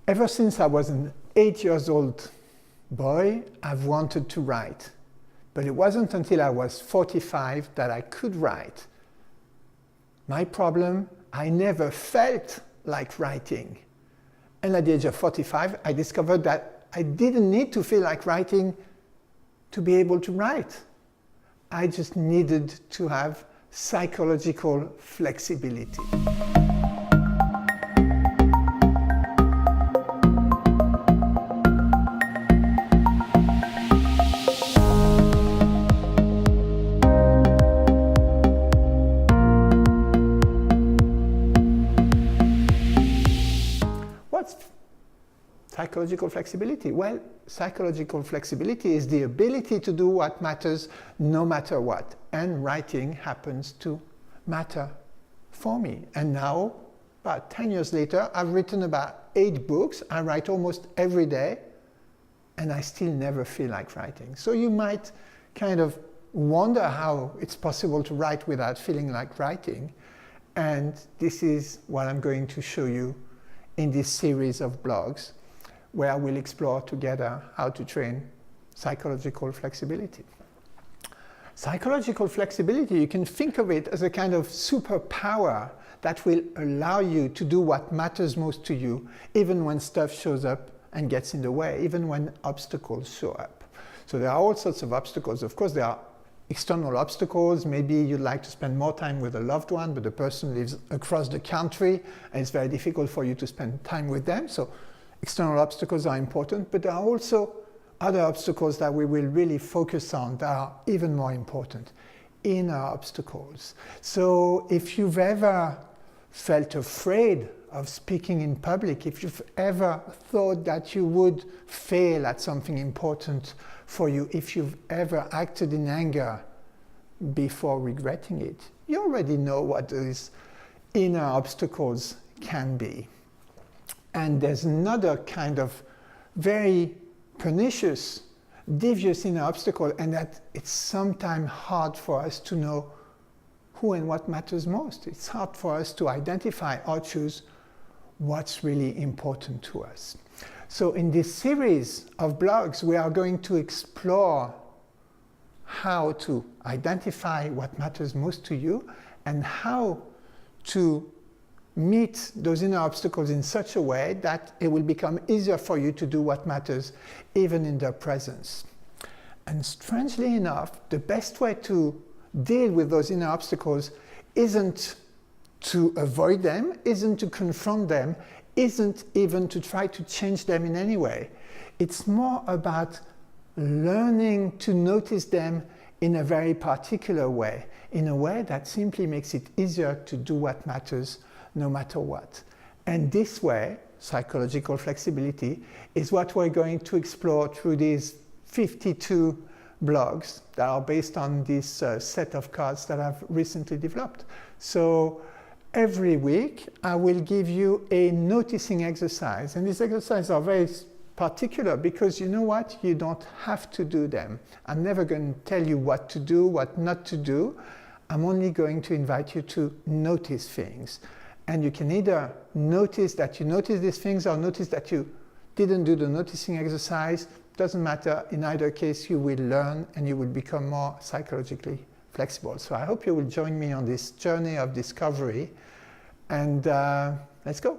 Ever since I was an 8-year-old boy, I've wanted to write. But it wasn't until I was 45 that I could write. My problem, I never felt like writing. And at the age of 45, I discovered that I didn't need to feel like writing to be able to write. I just needed to have psychological flexibility. What's psychological flexibility? Well, psychological flexibility is the ability to do what matters no matter what. And writing happens to matter for me. And now, about 10 years later, I've written about 8 books. I write almost every day, and I still never feel like writing. So you might kind of wonder how it's possible to write without feeling like writing. And this is what I'm going to show you in this series of blogs, where we'll explore together how to train psychological flexibility. Psychological flexibility, you can think of it as a kind of superpower that will allow you to do what matters most to you, even when stuff shows up and gets in the way, even when obstacles show up. So there are all sorts of obstacles. Of course, there are external obstacles. Maybe you'd like to spend more time with a loved one, but the person lives across the country, and it's very difficult for you to spend time with them. So external obstacles are important, but there are also other obstacles that we will really focus on that are even more important, inner obstacles. So if you've ever felt afraid of speaking in public, if you've ever thought that you would fail at something important for you, if you've ever acted in anger before regretting it, you already know what those inner obstacles can be. And there's another kind of very pernicious, devious inner obstacle, and that it's sometimes hard for us to know who and what matters most. It's hard for us to identify or choose what's really important to us. So in this series of blogs, we are going to explore how to identify what matters most to you and how to meet those inner obstacles in such a way that it will become easier for you to do what matters, even in their presence. And strangely enough, the best way to deal with those inner obstacles isn't to avoid them, isn't to confront them, isn't even to try to change them in any way. It's more about learning to notice them in a very particular way, in a way that simply makes it easier to do what matters no matter what. And this way, psychological flexibility, is what we're going to explore through these 52 blogs that are based on this set of cards that I've recently developed. So every week, I will give you a noticing exercise. And these exercises are very particular because you know what? You don't have to do them. I'm never going to tell you what to do, what not to do. I'm only going to invite you to notice things. And you can either notice that you notice these things or notice that you didn't do the noticing exercise. Doesn't matter. In either case, you will learn and you will become more psychologically flexible. So I hope you will join me on this journey of discovery. And let's go.